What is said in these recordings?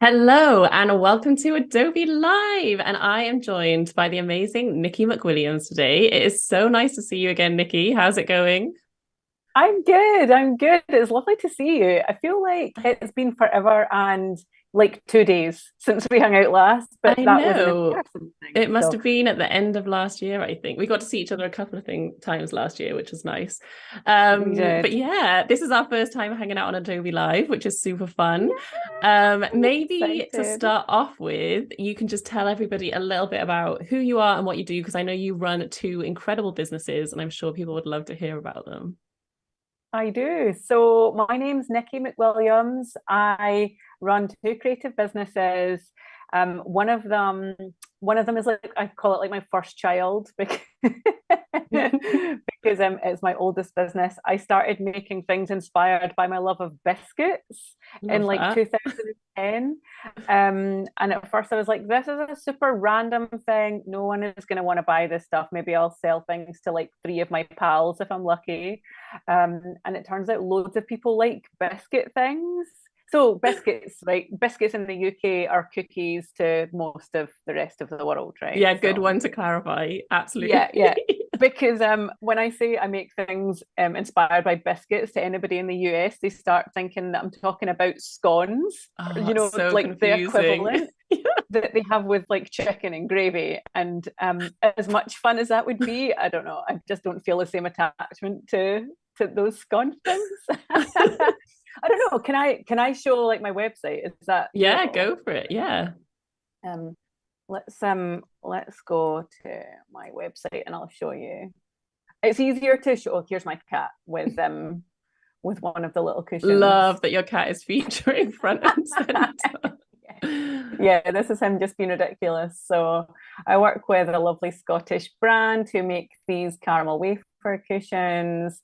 Hello and welcome to Adobe Live. And I am joined by the amazing Nikki McWilliams today. It is so nice to see you again, Nikki. How's it going? I'm good. I'm good. It's lovely to see you. I feel like it's been forever and like 2 days since we hung out last, but I that was an know. in-person thing. It must So have been at the end of last year, I think. We got to see each other a couple of times last year, which was nice. we But did. yeah, this is our first time hanging out on Adobe Live, which is super fun. Yeah, I'm Maybe to excited. start off with, you can just tell everybody a little bit about who you are and what you do, because I know you run two incredible businesses, and I'm sure people would love to hear about them. I do. So my name's Nikki McWilliams. I run two creative businesses. One of them is like I call it like my first child because it's my oldest business. I started making things inspired by my love of biscuits in Love like that. 2010. And at first I was like, this is a super random thing. No one is going to want to buy this stuff. Maybe I'll sell things to like three of my pals if I'm lucky. And it turns out loads of people like biscuit things. So biscuits, right? Biscuits in the UK are cookies to most of the rest of the world, right? Yeah, good So one to clarify. yeah, Absolutely. yeah. Because when I say I make things inspired by biscuits to anybody in the US, they start thinking that I'm talking about scones, Oh, so like the confusing. equivalent that they have with like chicken and gravy. And as much fun as that would be, I don't know. I just don't feel the same attachment to those scone things. I don't know. Can I show like my website? Is that Yeah, doable? go for it. Yeah. Um, let's go to my website and I'll show you. It's easier to show. Oh, here's my cat with one of the little cushions. Love that your cat is featuring front and center. Yeah, this is him just being ridiculous. So I work with a lovely Scottish brand who make these caramel wafer cushions.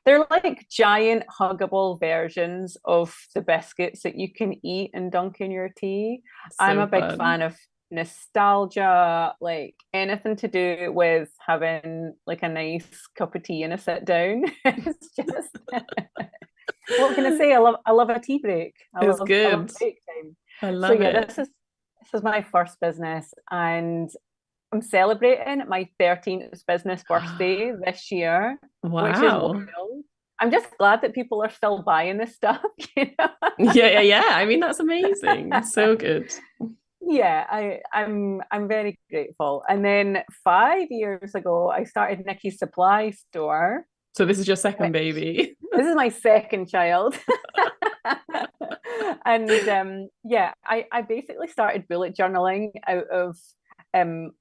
They're like giant huggable versions of the biscuits that you can eat and dunk in your tea. I'm So a big fun. fan of nostalgia, like anything to do with having like a nice cup of tea and a sit down. It's just what can I say? I love a tea break. I It's love good. break time. I So love yeah, it. this is my first business, and I'm celebrating my 13th business birthday this year, which is Wow. wild. I'm just glad that people are still buying this stuff, you know? Yeah, yeah, yeah. I mean, that's amazing. So good. Yeah, I'm very grateful. And then 5 years ago, I started Nikki's Supply Store, So this is your second which baby. this is my second child. And yeah, I basically started bullet journaling out of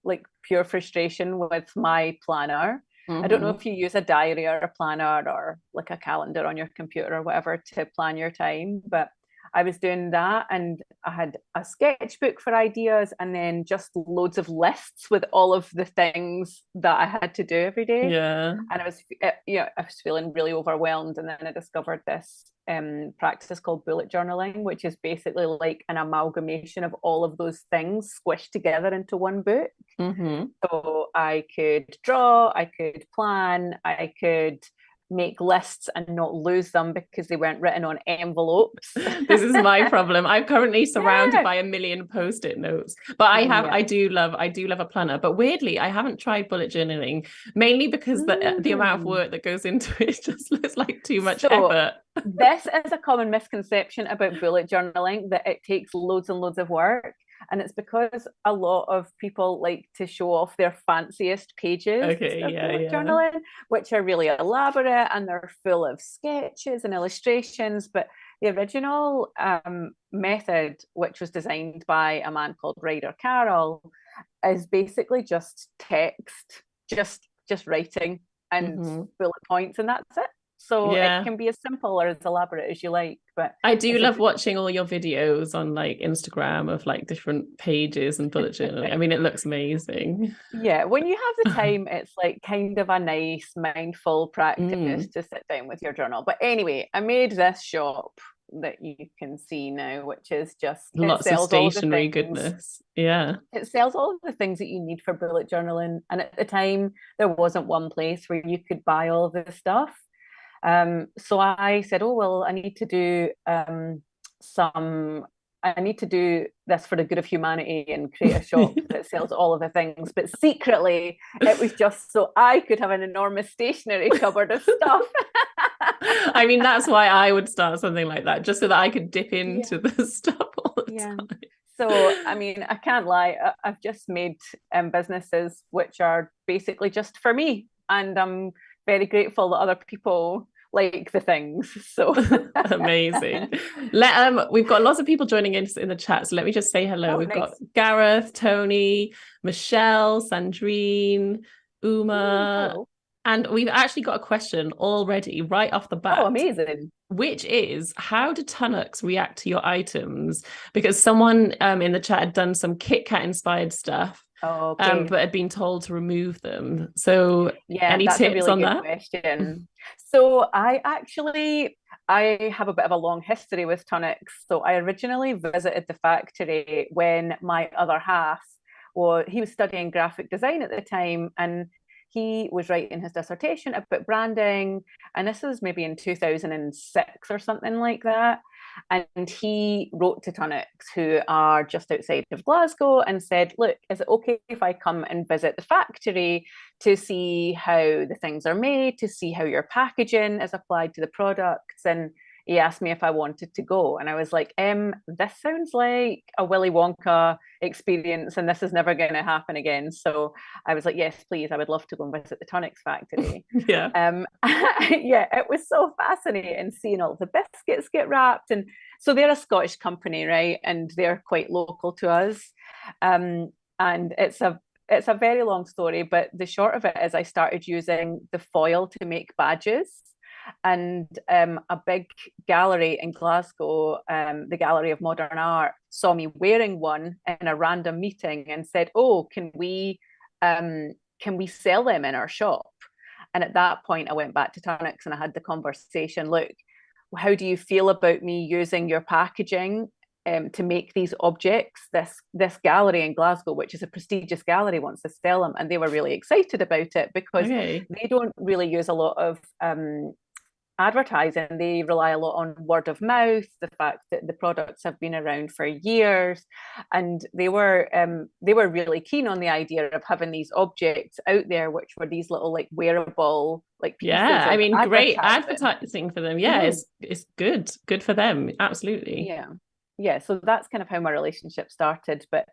like pure frustration with my planner. I don't know Hmm. if you use a diary or a planner or like a calendar on your computer or whatever to plan your time, but I was doing that and I had a sketchbook for ideas and then just loads of lists with all of the things that I had to do every day. Yeah. And I was feeling really overwhelmed. And then I discovered this practice called bullet journaling, which is basically like an amalgamation of all of those things squished together into one book. Hmm. So I could draw, I could plan, I could make lists and not lose them because they weren't written on envelopes. This is my problem. I'm currently surrounded Yeah. by a million post-it notes, but Yeah. I do love a planner. But weirdly, I haven't tried bullet journaling, mainly because the amount of Mm. work that goes into it just looks like too much So effort. this is a common misconception about bullet journaling that it takes loads and loads of work. And it's because a lot of people like to show off their fanciest pages Okay, of yeah, bullet yeah. journaling, which are really elaborate and they're full of sketches and illustrations. But the original method, which was designed by a man called Ryder Carroll, is basically just text, just writing and Hmm. bullet points, and that's it. So it Yeah. can be as simple or as elaborate as you like, but I do it's a love watching all your videos on like Instagram of like different pages and bullet journaling. I mean, it looks amazing. yeah, when you have the time, it's like kind of a nice mindful practice Mm, to sit down with your journal. But anyway, I made this shop that you can see now, which is just it lots of sells all of the stationery things. goodness. Yeah. It sells all of the things that you need for bullet journaling. And at the time, there wasn't one place where you could buy all of this stuff. So I said, oh, well, I need to do some I need to do this for the good of humanity and create a shop that sells all of the things. But secretly, it was just so I could have an enormous stationery cupboard of stuff. I mean, that's why I would start something like that, just so that I could dip into Yeah. the stuff all the Yeah. time. So, I mean, I can't lie. I've just made businesses which are basically just for me. And I'm very grateful that other people like the things. So Amazing. We've got lots of people joining in the chat, so let me just say hello. oh, We've got nice. Gareth, Tony, Michelle, Sandrine, Ooh, Uma, hello. and we've actually got a question already right off the Oh, bat, amazing. which is, how do Tunnocks react to your items? Because someone in the chat had done some Kit Kat inspired stuff, Okay. but had been told to remove them. So Yeah, any that's a tips really on good that? question. So I have a bit of a long history with tonics. So I originally visited the factory when my other half, well, he was studying graphic design at the time, and he was writing his dissertation about branding. And this was maybe in 2006 or something like that. And he wrote to Tunics, who are just outside of Glasgow, and said, look, is it okay if I come and visit the factory to see how the things are made, to see how your packaging is applied to the products? And he asked me if I wanted to go. And I was like, this sounds like a Willy Wonka experience, and this is never going to happen again. So I was like, yes, please, I would love to go and visit the Tonics factory. Yeah. Yeah, it was so fascinating seeing all the biscuits get wrapped. And so they're a Scottish company, right? And they're quite local to us. And it's a very long story, but the short of it is I started using the foil to make badges. And a big gallery in Glasgow, the Gallery of Modern Art, saw me wearing one in a random meeting and said, "Oh, can we sell them in our shop?" And at that point, I went back to Turnix and I had the conversation. Look, how do you feel about me using your packaging to make these objects? This gallery in Glasgow, which is a prestigious gallery, wants to sell them, and they were really excited about it because Okay. they don't really use a lot of advertising. They rely a lot on word of mouth, the fact that the products have been around for years, and they were really keen on the idea of having these objects out there, which were these little like wearable like pieces Yeah, I of mean, great advertising. advertising for them. Yeah, Mm-hmm. it's good for them. Absolutely. Yeah. Yeah, so that's kind of how my relationship started. But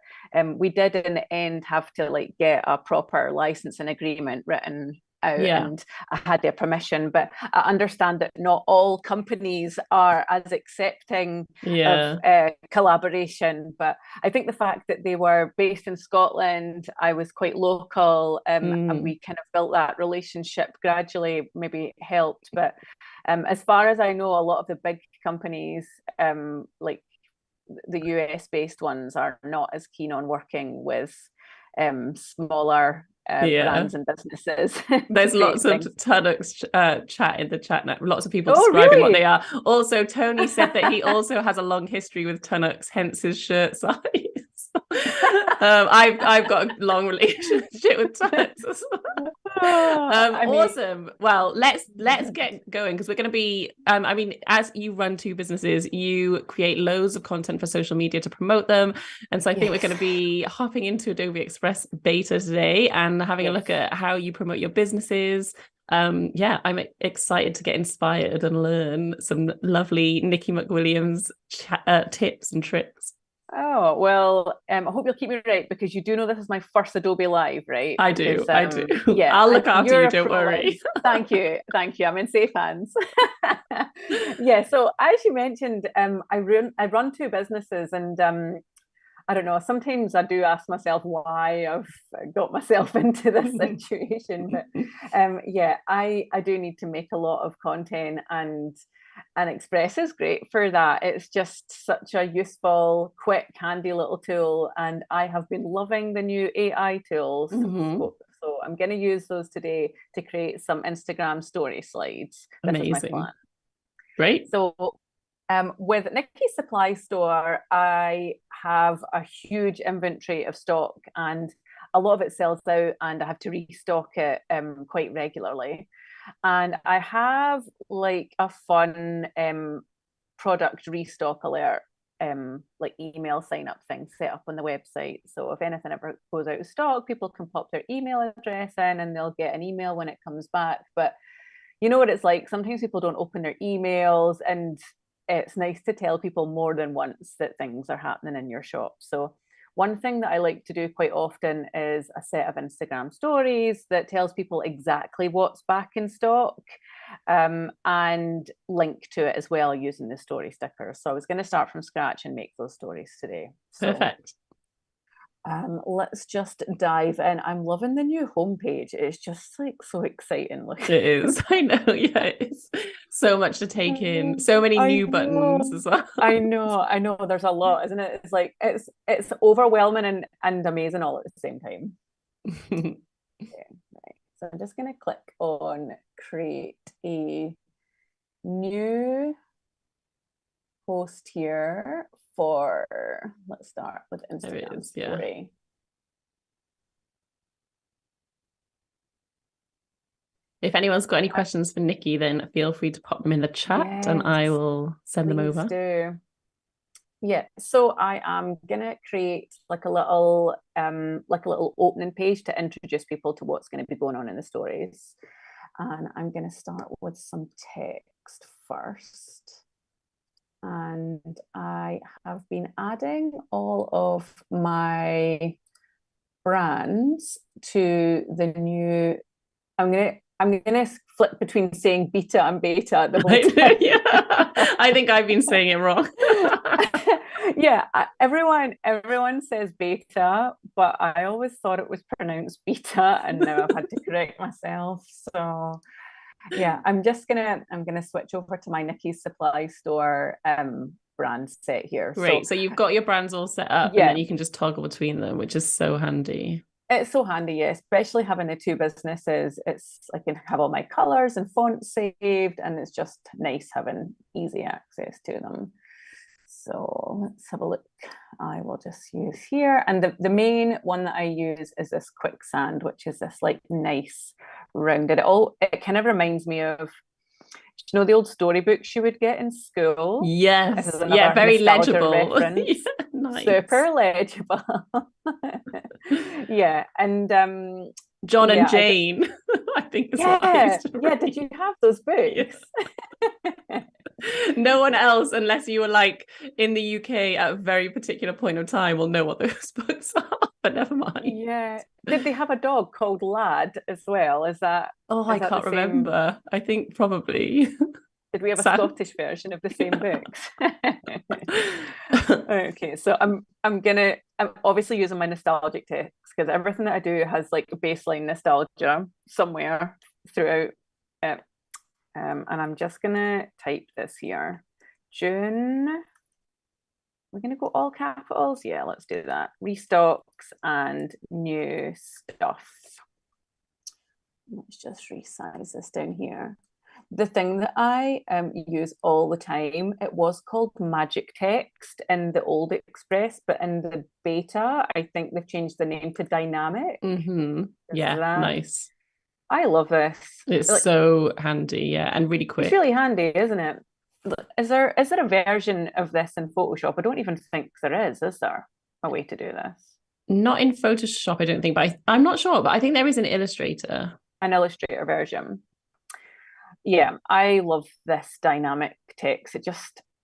we did in the end have to like get a proper licensing agreement written out, Yeah. and I had their permission. But I understand that not all companies are as accepting of Yeah. collaboration. But I think the fact that they were based in Scotland, I was quite local, and Mm. we kind of built that relationship gradually, maybe helped. But as far as I know, a lot of the big companies, like the US based ones, are not as keen on working with smaller Yeah. brands and businesses to There's lots create of things. Tunnocks chat in the chat now. Lots of people Oh, describing what they really? are. Also, Tony said that he also has a long history with Tunnocks, hence his shirt size. I've got a long relationship with Tunnocks as well. I mean, Awesome. Well, let's get going, because we're going to be I mean, as you run two businesses, you create loads of content for social media to promote them, and so I think we're going yes, to be hopping into Adobe Express beta today and having a yes. look at how you promote your businesses. Yeah, I'm excited to get inspired and learn some lovely Nikki McWilliams tips and tricks. Oh, well, I hope you'll keep me right, because you do know this is my first Adobe Live, right? I do, Because I do. yeah, I'll and look after you're you, a don't pro, worry. Liz. Thank you, thank you. I'm in safe hands. Yeah. So as you mentioned, I run two businesses, and I don't know. Sometimes I do ask myself why I've got myself into this situation, but yeah, I do need to make a lot of content, and Express is great for that. It's just such a useful, quick, handy little tool, and I have been loving the new AI tools. Mm-hmm. So I'm going to use those today to create some Instagram story slides. This is my Amazing. plan. Great. So with Nikki's Supply Store, I have a huge inventory of stock, and a lot of it sells out, and I have to restock it quite regularly. And I have like a fun product restock alert. like email sign up thing set up on the website. So if anything ever goes out of stock, people can pop their email address in and they'll get an email when it comes back. But you know what it's like, sometimes people don't open their emails, and it's nice to tell people more than once that things are happening in your shop. So one thing that I like to do quite often is a set of Instagram stories that tells people exactly what's back in stock, and link to it as well using the story stickers. So I was going to start from scratch and make those stories today. So, Perfect. let's just dive in. I'm loving the new homepage. It's just like so exciting. Like, It is. I know. Yeah, it's so much to take in. So many new buttons as well. I know. There's a lot, isn't it? It's like it's overwhelming and amazing all at the same time. Okay, right. So I'm just going to click on create a new post here for, let's start with Instagram story. If anyone's got any questions for Nikki, then feel free to pop them in the chat and I will send them over. Do. Yeah, so I am gonna create like a little opening page to introduce people to what's going to be going on in the stories. And I'm gonna start with some text first. And I have been adding all of my brands to the new, I'm gonna flip between saying beta and beta the whole time. Yeah, I think I've been saying it wrong. Yeah, everyone says beta, but I always thought it was pronounced beta, and now I've had to correct myself. So yeah, I'm gonna switch over to my Nikki's Supply Store brand set here. Great. So you've got your brands all set up, and then you can just toggle between them, which is so handy. It's so handy, yeah, especially having the two businesses. I can have all my colors and fonts saved, and it's just nice having easy access to them. So let's have a look. I will just use here. And the main one that I use is this quicksand, which is this like nice rounded. It kind of reminds me of, you know, the old storybooks you would get in school. Yes. Yeah, very legible. Yeah, nice. Super legible. Yeah. And John and Jane, I think is what I used to read. Yeah, did you have those books? Yeah. No one else, unless you were like in the UK at a very particular point of time, will know what those books are, but never mind. Yeah. Did they have a dog called Lad as well? I can't remember. I think probably. Did we have a Scottish version of the same books? Okay, so I'm obviously using my nostalgic text because everything that I do has like a baseline nostalgia somewhere throughout it. And I'm just gonna type this here. June. We're gonna go all capitals. Yeah, let's do that. Restocks and new stuff. Let's just resize this down here. The thing that I use all the time, it was called Magic Text in the old Express, but in the beta, I think they've changed the name to Dynamic. Mm-hmm. Yeah, nice. I love this. It's like, so handy, yeah, and really quick. It's really handy, isn't it? Is there a version of this in Photoshop? I don't even think there is there a way to do this? Not in Photoshop, I don't think, but I'm not sure, but I think there is an Illustrator. An Illustrator version. Yeah, I love this dynamic text.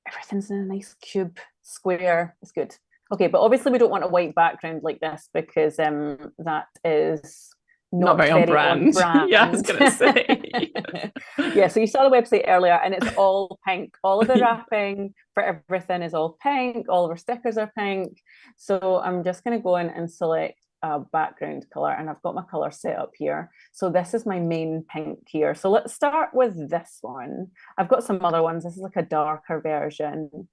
Everything's in a nice cube square. It's good. Okay, but obviously we don't want a white background like this because that is not very on brand. Yeah, I was gonna say. Yeah, so you saw the website earlier and it's all pink. All of the wrapping for everything is all pink. All of our stickers are pink. So I'm just gonna go in and select a background color, and I've got my color set up here. So this is my main pink here. So let's start with this one. I've got some other ones. This is like a darker version.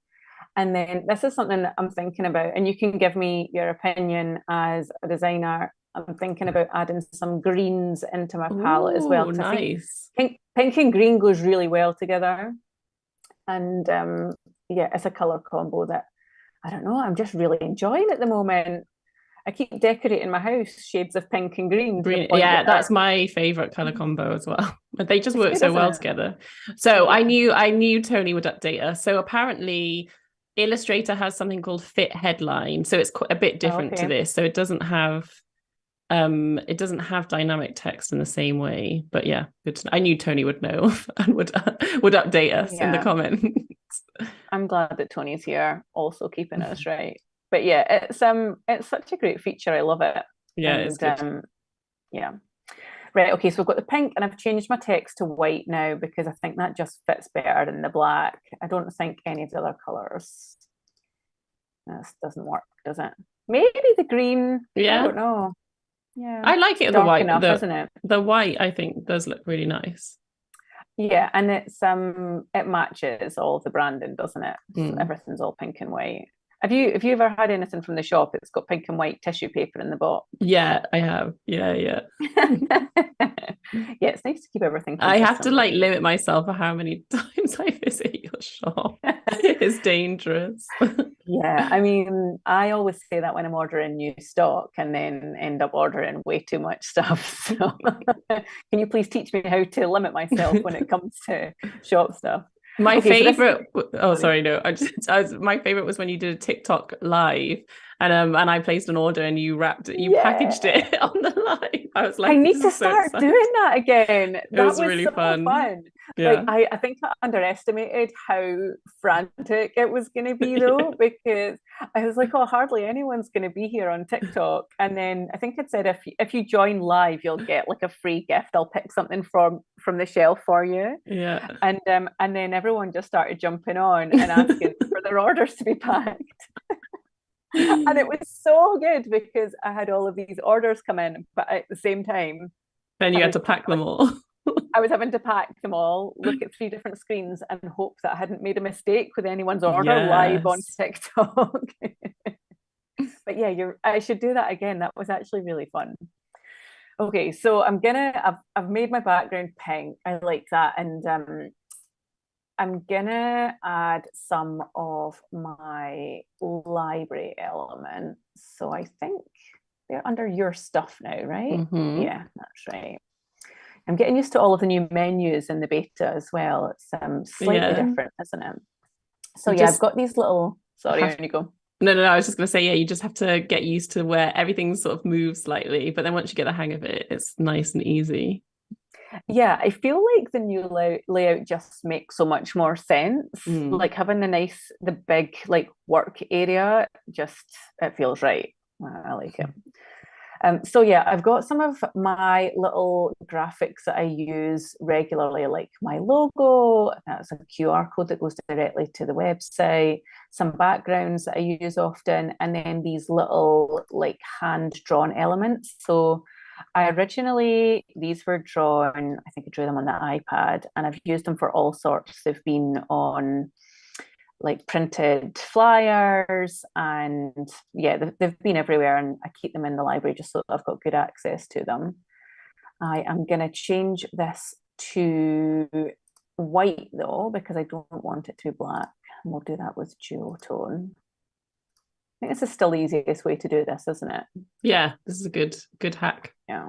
And then this is something that I'm thinking about, and you can give me your opinion as a designer. I'm thinking about adding some greens into my palette as well. Nice. Pink and green goes really well together. And yeah, it's a color combo that, I don't know, I'm just really enjoying at the moment. I keep decorating my house shades of pink and green. Yeah, that's my favorite color combo as well. They just work so well together. So I knew Tony would update us. So apparently Illustrator has something called Fit Headline, so it's a bit Oh, different to okay. this. So it doesn't have dynamic text in the same way. But yeah, good I knew Tony would know and would update us in the Yeah, comments. I'm glad that Tony's here, also keeping us right. But yeah, it's such a great feature. I love it. Yeah, it's And good. yeah. Right, okay, so we've got the pink and I've changed my text to white now because I think that just fits better than the black. I don't think any of the other colours. This doesn't work, does it? Maybe the green. I Yeah, don't know. Yeah. I like it the Dark white. enough, isn't it? The white I think does look really nice. Yeah, and it matches all the branding, doesn't it? So Mm. everything's all pink and white. Have you ever had anything from the shop? It's got pink and white tissue paper in the box. Yeah, I have. Yeah, yeah. Yeah, it's nice to keep everything I have to consistent, like really. limit myself for how many times I visit your shop. It's dangerous. Yeah, I mean, I always say that when I'm ordering new stock and then end up ordering way too much stuff. So, can you please teach me how to limit myself when it comes to shop stuff? My Okay, so this is favorite, oh sorry. sorry, no, my favorite was when you did a TikTok live and I placed an order and you packaged Yeah, it on the live. I was I like, this need to is so start exciting. doing that again. It That was was really so fun. fun. Like Yeah. I think I underestimated how frantic it was going to be Yeah. though, because I was like, oh, hardly anyone's going to be here on TikTok. And then I think it said if you join live, you'll get like a free gift. I'll pick something from the shelf for you. Yeah. And then everyone just started jumping on and asking for their orders to be packed. And it was so good because I had all of these orders come in, but at the same time, Then I you had was to pack them all. I was having to pack them all, look at three different screens, and hope that I hadn't made a mistake with anyone's order live on Yes. TikTok. But yeah, I should do that again. That was actually really fun. Okay, so I've made my background pink. I like that, and I'm gonna add some of my library elements. So I think they're under your stuff now, right? Hmm. Yeah, that's right. I'm getting used to all of the new menus in the beta as well. It's slightly Yeah. different, isn't it? So You yeah, I've just got these little. Sorry, have on you go. no, I was just gonna say, yeah, you just have to get used to where everything sort of moves slightly, but then once you get the hang of it, it's nice and easy. Yeah, I feel like the new layout just makes so much more sense. Mm. Like having the big like work area, just it feels right. I like it. So yeah, I've got some of my little graphics that I use regularly, like my logo. That's a QR code that goes directly to the website. Some backgrounds that I use often, and then these little like hand-drawn elements. So I originally these were drawn. I think I drew them on the iPad, and I've used them for all sorts. They've been on like printed flyers and yeah, they've been everywhere and I keep them in the library just so that I've got good access to them. I am going to change this to white though because I don't want it to be black. And we'll do that with duotone. I think this is still the easiest way to do this, isn't it? Yeah, this is a good hack. Yeah.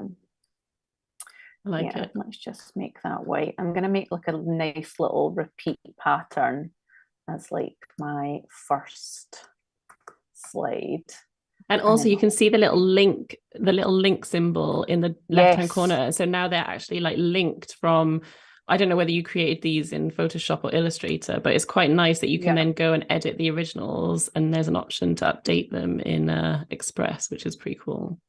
I like Yeah, it. let's just make that white. I'm going to make like a nice little repeat pattern as like my first slide. And And also then you can see the little link symbol in the left-hand yes, corner. So now they're actually like linked from, I don't know whether you created these in Photoshop or Illustrator, but it's quite nice that you can yeah. then go and edit the originals and there's an option to update them in Express, which is pretty cool.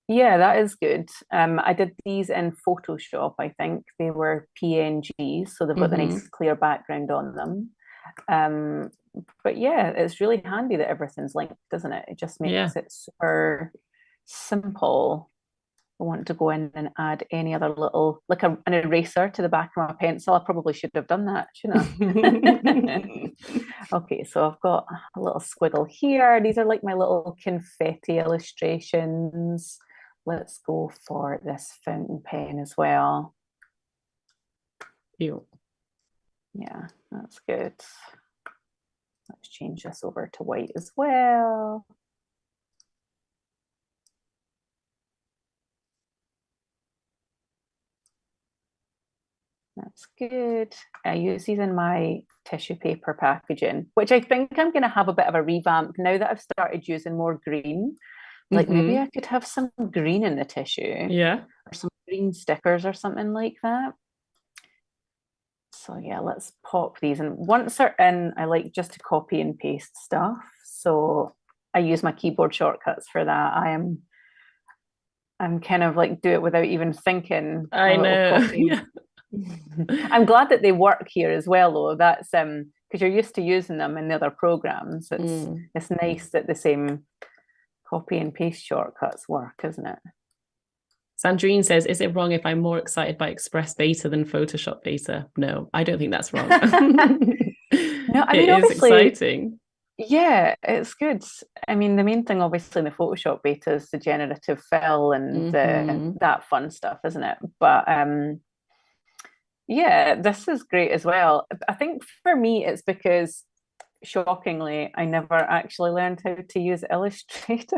Yeah, that is good. I did these in Photoshop, I think. They were PNGs, so they've got the Hmm. nice clear background on them. Um, but yeah, it's really handy that everything's linked, doesn't it? It just Yeah. makes it super simple. I want to go in and add any other little, like an eraser to the back of my pencil. I probably should have done that, shouldn't I? Okay, so I've got a little squiggle here. These are like my little confetti illustrations. Let's go for this fountain pen as well. Cute. Yeah, that's good. Let's change this over to white as well. That's good. I use these in my tissue paper packaging, which I think I'm going to have a bit of a revamp now that I've started using more green. Like maybe I could have some green in the tissue Yeah. or some green stickers or something like that. So yeah, let's pop these. And once they're in, I like just to copy and paste stuff. So I use my keyboard shortcuts for that. I'm kind of like do it without even thinking, I my little know. copy. I'm glad that they work here as well, though. That's because you're used to using them in the other programs. It's nice that the same copy and paste shortcuts work, isn't it? Sandrine says, is it wrong if I'm more excited by Express Beta than Photoshop Beta? No, I don't think that's wrong. No, I It mean, is obviously, exciting. yeah, it's good. I mean, the main thing, obviously, in the Photoshop beta is the generative fill and that fun stuff, isn't it? But yeah, this is great as well. I think for me, it's because shockingly, I never actually learned how to use Illustrator.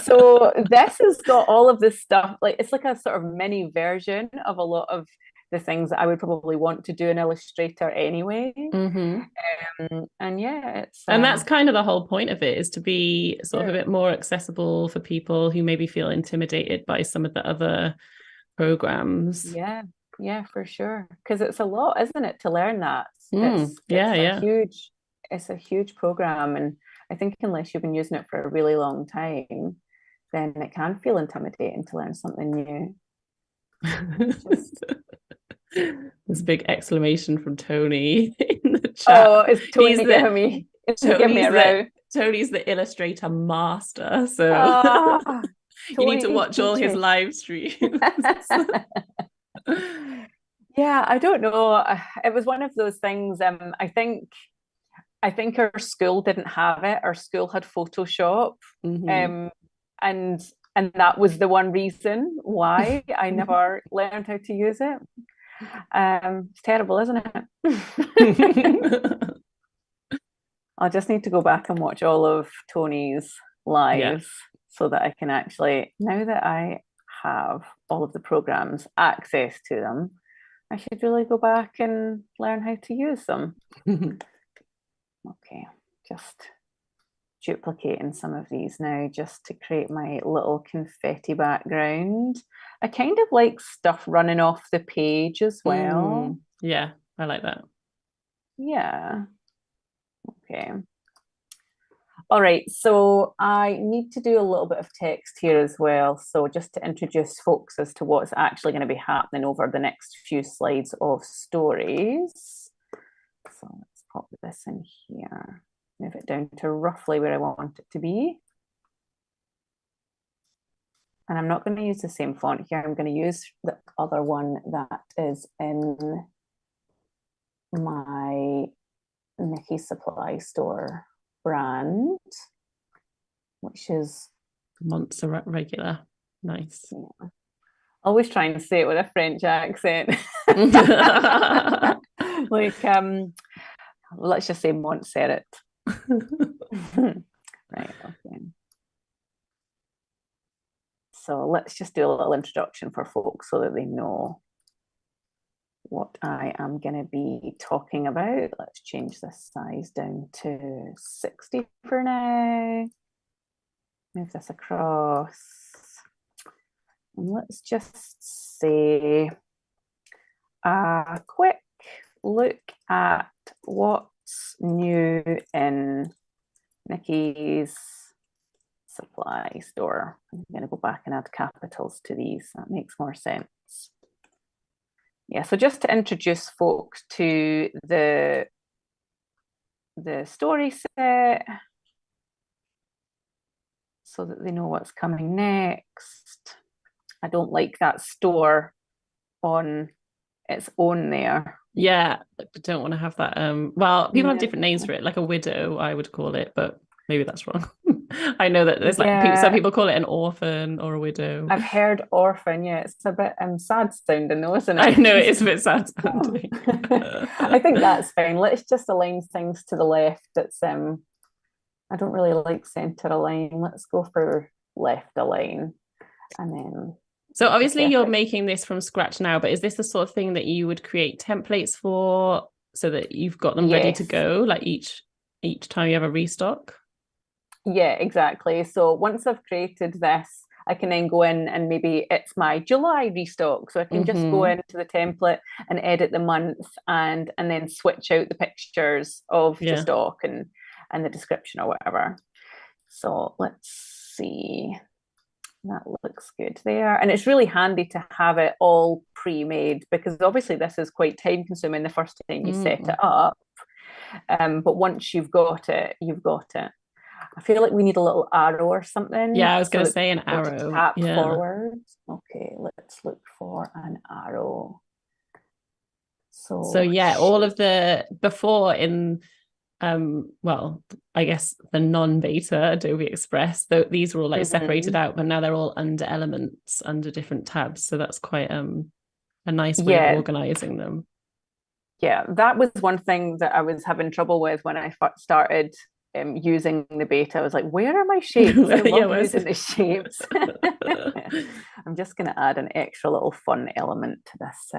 So this has got all of this stuff, like it's like a sort of mini version of a lot of the things that I would probably want to do in Illustrator anyway. And yeah, it's And that's kind of the whole point of it, is to be sort of a bit more accessible for people who maybe feel intimidated by some of the other programs. Yeah, for sure. Because it's a lot, isn't it, to learn that? It's a huge program. And I think unless you've been using it for a really long time, then it can feel intimidating to learn something new. There's a big exclamation from Tony in the chat. Oh, it's Tony giving me a row. Tony's the Illustrator master, so you need to watch all his live streams. Yeah, I don't know. It was one of those things. I think our school didn't have it. Our school had Photoshop, and that was the one reason why I never learned how to use it. It's terrible, isn't it? I'll just need to go back and watch all of Tony's lives so that I can actually, now that I have all of the programs, access to them, I should really go back and learn how to use them. Okay, just duplicating some of these now just to create my little confetti background. I kind of like stuff running off the page as well. Yeah, I like that. Yeah. Okay. All right, so I need to do a little bit of text here as well. So just to introduce folks as to what's actually going to be happening over the next few slides of stories. So let's pop this in here, move it down to roughly where I want it to be. And I'm not going to use the same font here. I'm going to use the other one that is in my Nikki Supply Store brand, which is Monster Regular. Nice. Yeah. Always trying to say it with a French accent. Like, let's just say Montserrat. Right, okay. So let's just do a little introduction for folks so that they know what I am going to be talking about. Let's change this size down to 60 for now. Move this across. And let's just say a quick look at what's new in Nikki's Supply Store. I'm going to go back and add capitals to these. That makes more sense. Yeah, so just to introduce folks to the story set so that they know what's coming next. I don't like that store on its own there. Yeah, I don't want to have that. Well, people have different names for it, like a widow, I would call it, but maybe that's wrong. I know that there's like some people call it an orphan or a widow. I've heard orphan, yeah. It's a bit sad sounding though, isn't it? I know it is a bit sad sounding. I think that's fine. Let's just align things to the left. It's I don't really like center align. Let's go for left align. And then So It's a obviously you're separate. making this from scratch now, but is this the sort of thing that you would create templates for so that you've got them ready to Yes. go, like each time you have a restock? Yeah, exactly. So once I've created this, I can then go in and maybe it's my July restock. So I can just go Mm-hmm. into the template and edit the month and then switch out the pictures of the Yeah. stock and the description or whatever. So let's see. That looks good there. And it's really handy to have it all pre-made because obviously this is quite time consuming the first time you set Mm. it up. But once you've got it, you've got it. I feel like we need a little arrow or something Yeah, I was so gonna that say an we're to arrow. tap Yeah. forward. Okay, let's look for an arrow. So So yeah, all of the before in well, I guess the non-beta Adobe Express, though these were all like separated out, but now they're all under elements under different tabs. So that's quite a nice way of yeah, organizing them. yeah, that was one thing that I was having trouble with when I started using the beta. I was like, where are my shapes? I Yeah, love where's using the shapes. it? I'm just going to add an extra little fun element to this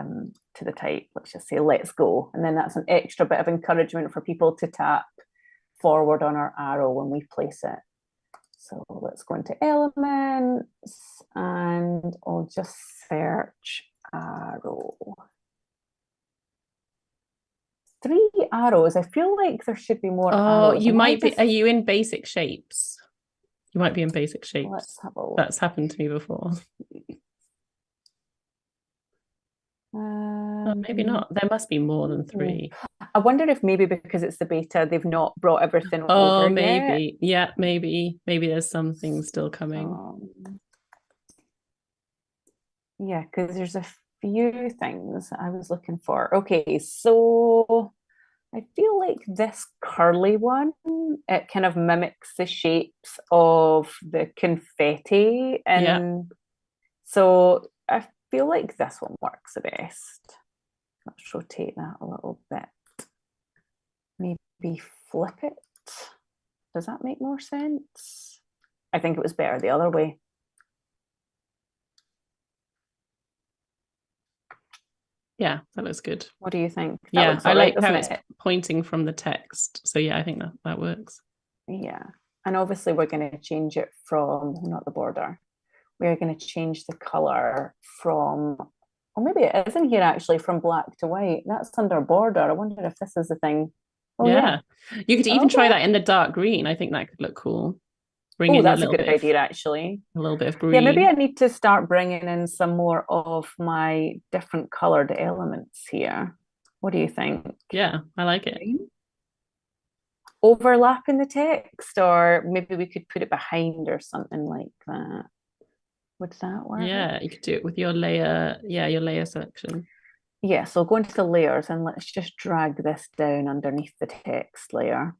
to the type. Let's just say let's go, and then that's an extra bit of encouragement for people to tap forward on our arrow when we place it. So let's go into elements and I'll just search arrow. 3 arrows. I feel like there should be more Oh, arrows. you Am I might be. just Are you in basic shapes? You might be in basic shapes. let's have a look. That's happened to me before. Oh, maybe Um, not. There must be more than three. I wonder if maybe because it's the beta, they've not brought everything Oh, over yet. maybe. Yeah, maybe. Maybe there's some things still coming. Um, yeah, because there's a few things I was looking for. Okay, so I feel like this curly one, it kind of mimics the shapes of the confetti. Yeah. And so I feel like this one works the best. Let's rotate that a little bit. Maybe flip it. Does that make more sense? I think it was better the other way. Yeah, that looks good. What do you think? That Yeah, looks I all right, like how doesn't it's it? pointing from the text. So yeah, I think that works. Yeah. And obviously we're going to change it from, not the border, we're going to change the color from, or maybe it is in here actually, from black to white. That's under border. I wonder if this is the thing. Oh, yeah. Yeah. You could even try Okay. that in the dark green. I think that could look cool. Bring Oh, in that's a good idea, actually. a little bit of Yeah, maybe green. I need to start bringing in some more of my different colored elements here. What do you think? Yeah, I like it. Overlap in the text, or maybe we could put it behind or something like that. Would that work? Yeah, you could do it with your layer. Yeah, your layer selection. Yeah, so go into the layers and let's just drag this down underneath the text layer.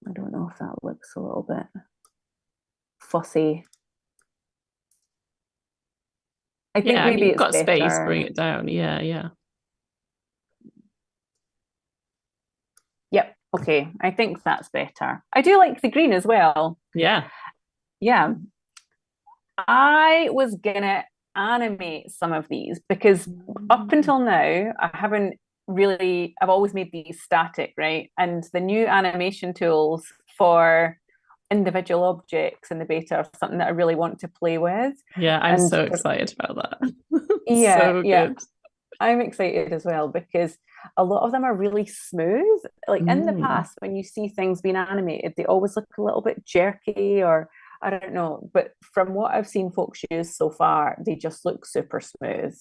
I don't know if that looks a little bit fussy. I think Yeah, I mean, maybe you've it's got space, bring better. it down. Yeah, yeah. Yep, okay, I think that's better. I do like the green as well. Yeah. Yeah, I was gonna animate some of these because up until now, I haven't really, I've always made these static, right? And the new animation tools for individual objects in the beta are something that I really want to play with. Yeah, I'm And so excited about that. yeah, So yeah, good. I'm excited as well because a lot of them are really smooth. Like in the Mm. past, when you see things being animated, they always look a little bit jerky or I don't know. But from what I've seen folks use so far, they just look super smooth.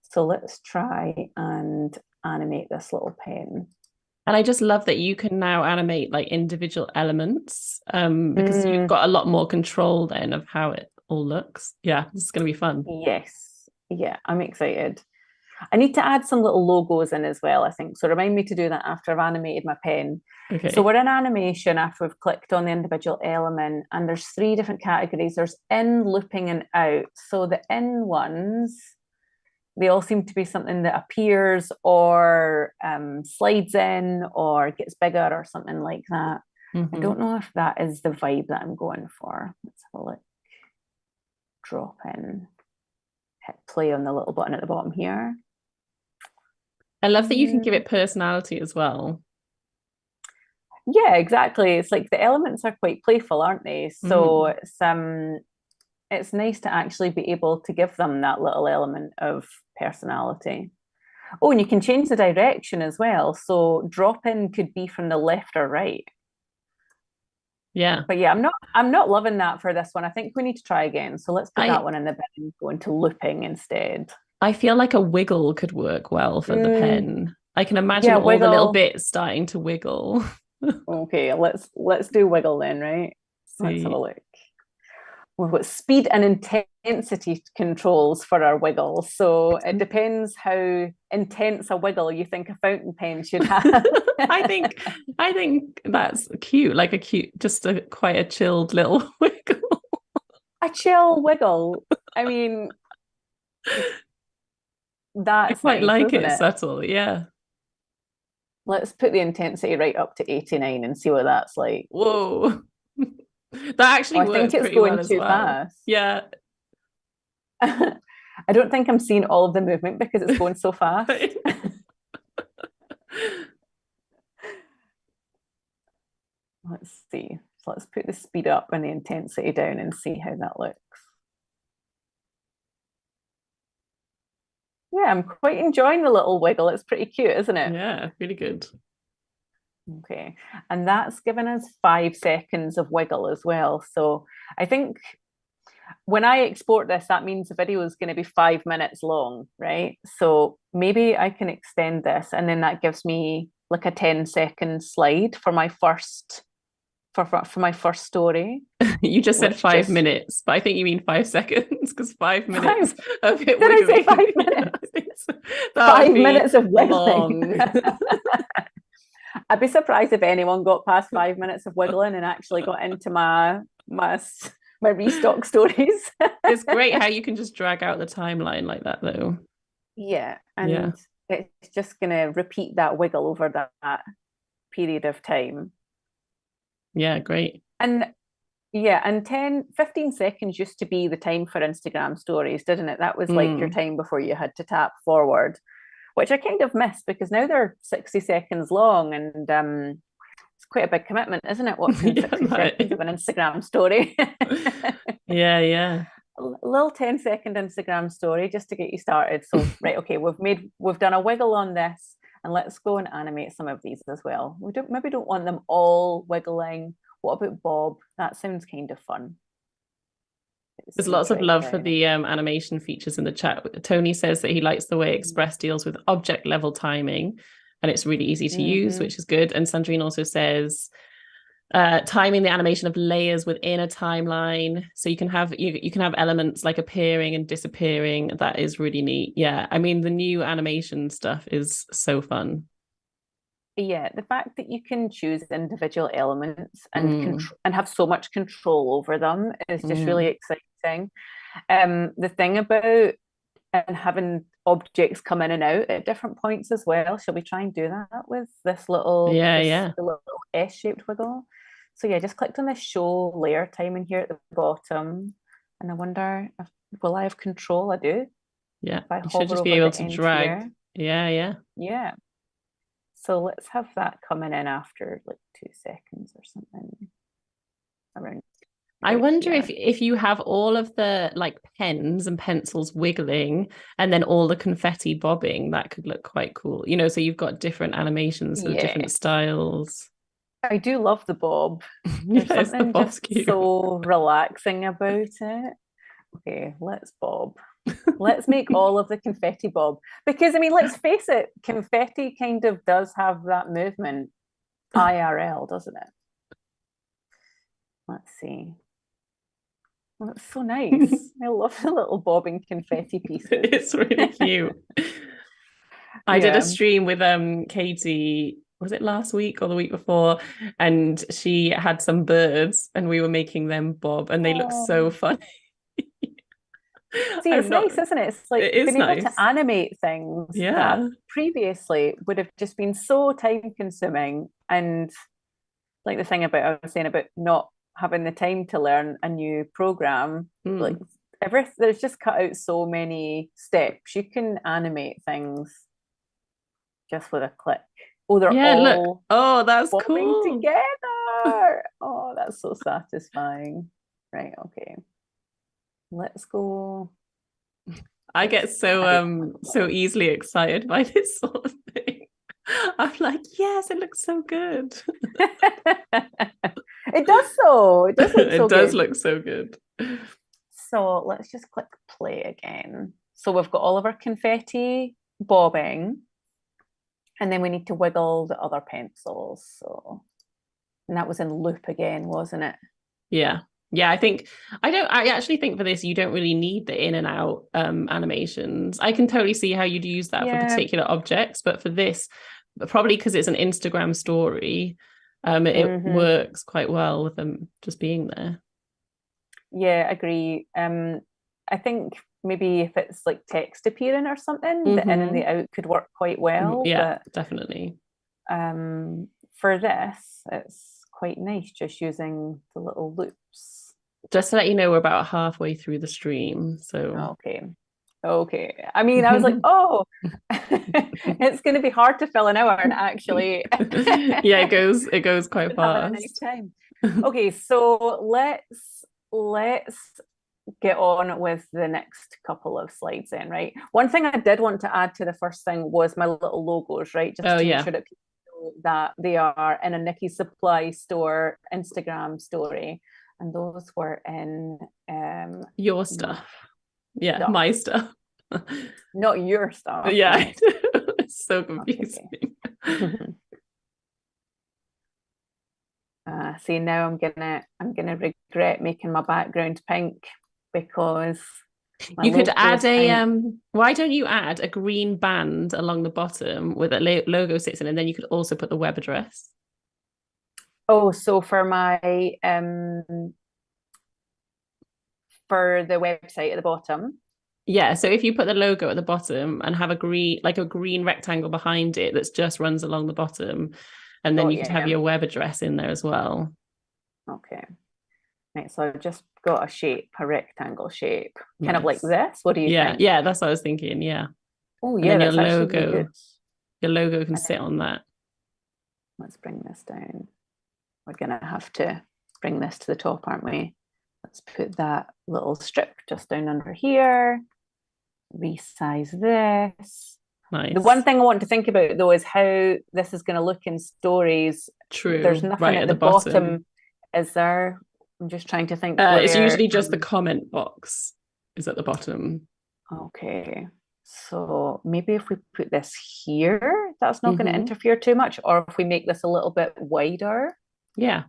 So let's try and animate this little pen. And I just love that you can now animate like individual elements because you've Mm, got a lot more control then of how it all looks. Yeah, this is going to be fun. yes. Yeah, I'm excited. I need to add some little logos in as well, I think. So remind me to do that after I've animated my pen. So Okay. we're in animation after we've clicked on the individual element, and there's 3 different categories. There's in, looping, and out. So the in ones, they all seem to be something that appears or slides in or gets bigger or something like that. I Mm-hmm. don't know if that is the vibe that I'm going for. Let's have a look. Drop in. hit play on the little button at the bottom here. I love that you can give it personality as well. Yeah, exactly. It's like the elements are quite playful, aren't they? So it's nice to actually be able to give them that little element of personality. Oh, and you can change the direction as well. So drop in could be from the left or right. Yeah. But yeah, I'm not loving that for this one. I think we need to try again. So let's put that one in the bin and go into looping instead. I feel like a wiggle could work well for the pen. I can imagine all the little bits starting to wiggle. Okay, let's do wiggle then, right? Let's have a look. We've got speed and intensity controls for our wiggle. So it depends how intense a wiggle you think a fountain pen should have. I think that's cute, like just quite a chilled little wiggle. A chill wiggle. I mean, that's I quite nice, like isn't it subtle, yeah. Let's put the intensity right up to 89 and see what that's like. Whoa. That actually works pretty well as well. I think it's going too fast. Yeah. I don't think I'm seeing all of the movement because it's going so fast. Let's see. So let's put the speed up and the intensity down and see how that looks. Yeah, I'm quite enjoying the little wiggle. It's pretty cute, isn't it? Yeah, really good. Okay, and that's given us 5 seconds of wiggle as well. So I think when I export this, that means the video is going to be 5 minutes long, right? So maybe I can extend this, and then that gives me like a 10-second slide for my first story. You just said 5 minutes, but I think you mean 5 seconds because 5 minutes of it. Did I say 5 minutes? 5 minutes of wiggling. I'd be surprised if anyone got past 5 minutes of wiggling and actually got into my restock stories. It's great how you can just drag out the timeline like that, though. Yeah, and it's just going to repeat that wiggle over that period of time. Yeah, great. And yeah, and 15 seconds used to be the time for Instagram stories, didn't it? That was like your time before you had to tap forward, which I kind of miss because now they're 60 seconds long, and it's quite a big commitment, isn't it? Watching 60 seconds of an Instagram story. Yeah. A little 10-second Instagram story just to get you started. So, right, okay, we've done a wiggle on this, and let's go and animate some of these as well. We maybe don't want them all wiggling. What about Bob? That sounds kind of fun. There's lots of love for the animation features in the chat. Tony says that he likes the way Express deals with object level timing, and it's really easy to use, which is good. And Sandrine also says timing the animation of layers within a timeline, so you can have elements like appearing and disappearing. That is really neat. Yeah, I mean the new animation stuff is so fun. Yeah, the fact that you can choose individual elements and have so much control over them is just really exciting. The thing about having objects come in and out at different points as well. Shall we try and do that with this little the little S-shaped wiggle? So yeah, just clicked on this show layer timing here at the bottom, and I wonder will I have control? I do. Yeah, you should just be able to drag. Here. Yeah. So let's have that coming in after like 2 seconds or something. Around. I wonder if you have all of the like pens and pencils wiggling and then all the confetti bobbing, that could look quite cool. You know, so you've got different animations of different styles. I do love the bob. There's something just so relaxing about it. Okay, let's bob. Let's make all of the confetti bob. Because, I mean, let's face it, confetti kind of does have that movement IRL, doesn't it? Let's see. Oh, it's so nice. I love the little bobbing confetti pieces. It's really cute. I did a stream with Katie, was it last week or the week before? And she had some birds and we were making them bob and they look so funny. See, it's nice, isn't it? It's like being able to animate things that previously would have just been so time consuming. And like the thing I was saying about not having the time to learn a new program, like There's just cut out so many steps. You can animate things just with a click. Oh, they're Yeah, look. all Oh, that's bobbing cool. together. Oh, that's so satisfying. Right, okay. Let's go. I get so easily excited by this sort of thing. I'm like, yes, it looks so good. It does so. It does look so It does good. look so good. So let's just click play again. So we've got all of our confetti bobbing, and then we need to wiggle the other pencils. So, and that was in loop again, wasn't it? Yeah. Yeah, I actually think for this you don't really need the in and out animations. I can totally see how you'd use that for particular objects, but for this, probably because it's an Instagram story, it works quite well with them just being there. Yeah, agree. I think maybe if it's like text appearing or something, the in and the out could work quite well. Yeah, but definitely. For this, it's quite nice just using the little loops. Just to let you know, we're about halfway through the stream. So okay. I mean, I was like, oh, it's going to be hard to fill an hour, and actually, yeah, it goes quite fast. Having a nice time. Okay, so let's get on with the next couple of slides then, right? One thing I did want to add to the first thing was my little logos, right? Just to make sure that people know that they are in a Nikki Supply Store Instagram story. And those were in your stuff. Yeah, my stuff. Not your stuff. Yeah, it's so confusing. Okay. See, now I'm gonna regret making my background pink because you could add a why don't you add a green band along the bottom with a logo sits in, and then you could also put the web address. Oh, so for my for the website at the bottom. Yeah, so if you put the logo at the bottom and have a green rectangle behind it that just runs along the bottom, and then you could have your web address in there as well. Okay. Right, so I've just got a rectangle shape, kind of like this. What do you think? Yeah, that's what I was thinking. Yeah. Oh, yeah, that's actually really good. Your logo can sit on that. Let's bring this down. We're gonna have to bring this to the top, aren't we? Let's put that little strip just down under here. Resize this. Nice. The one thing I want to think about though is how this is going to look in stories. True. There's nothing at the bottom. Is there? I'm just trying to think. It's usually just the comment box is at the bottom. Okay. So maybe if we put this here, that's not going to interfere too much. Or if we make this a little bit wider. Yeah.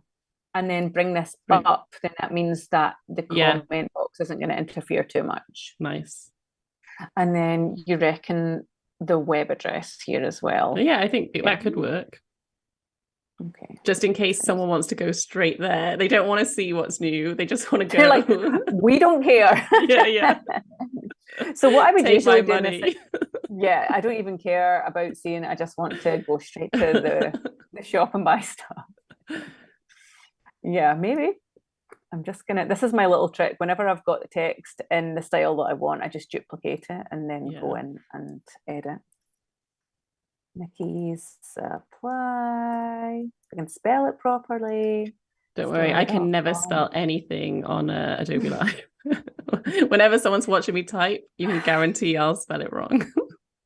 And then bring this up, then that means that the comment box isn't going to interfere too much. Nice. And then you reckon the web address here as well? Yeah, I think that could work. Okay. Just in case someone wants to go straight there. They don't want to see what's new. They just want to go. They're like, we don't care. Yeah. So what I would usually do money. Yeah, I don't even care about seeing it. I just want to go straight to the shop and buy stuff. Yeah, maybe. I'm just gonna, this is my little trick. Whenever I've got the text in the style that I want, I just duplicate it and then go in and edit. Nikki's Supply. I can spell it properly. Don't worry, I can never spell anything on Adobe Live. Whenever someone's watching me type, you can guarantee I'll spell it wrong.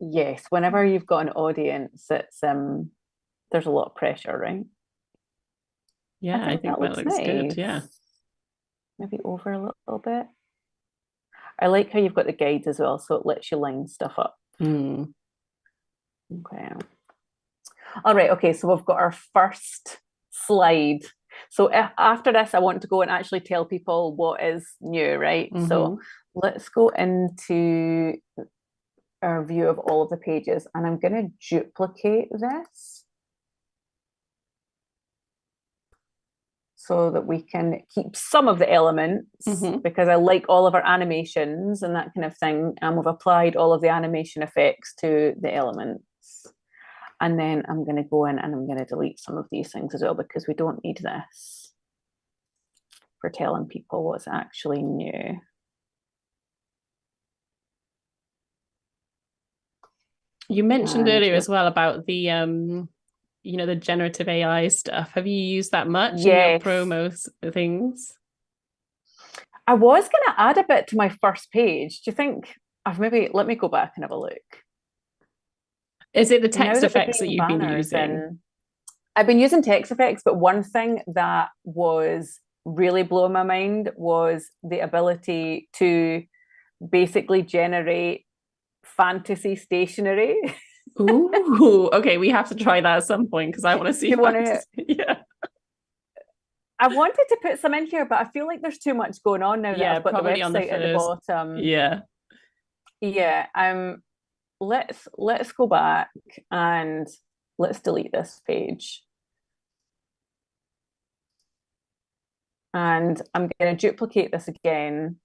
Yes, whenever you've got an audience, it's there's a lot of pressure, right? Yeah, I think that looks good. Yeah. Maybe over a little bit. I like how you've got the guides as well, so it lets you line stuff up. Okay. All right, okay, so we've got our first slide. So after this, I want to go and actually tell people what is new, right? So let's go into our view of all of the pages, and I'm going to duplicate this so that we can keep some of the elements, because I like all of our animations and that kind of thing, and we've applied all of the animation effects to the elements. And then I'm going to go in and I'm going to delete some of these things as well, because we don't need this for telling people what's actually new. You mentioned And earlier as well about the the generative AI stuff. Have you used that much in your yes, promo things? I was going to add a bit to my first page. Do you think I've maybe let me go back and have a look? Is it the Now text that the effects that green you've been banners using? in, I've been using text effects, but one thing that was really blowing my mind was the ability to basically generate fantasy stationery. Ooh, okay, we have to try that at some point because I want to see You want to? fantasy. Yeah. I wanted to put some in here, but I feel like there's too much going on now that Yeah, I've got the probably on the website at the first. bottom. Yeah. Yeah, let's go back and let's delete this page. And I'm going to duplicate this again.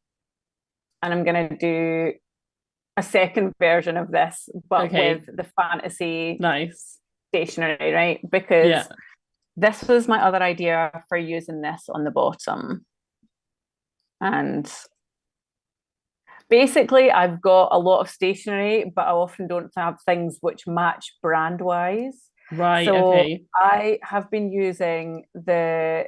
And I'm going to do a second version of this, but Okay. with the fantasy Nice. stationery, right? Because Yeah. this was my other idea for using this on the bottom. And basically, I've got a lot of stationery, but I often don't have things which match brand wise. Right. So Okay. I have been using the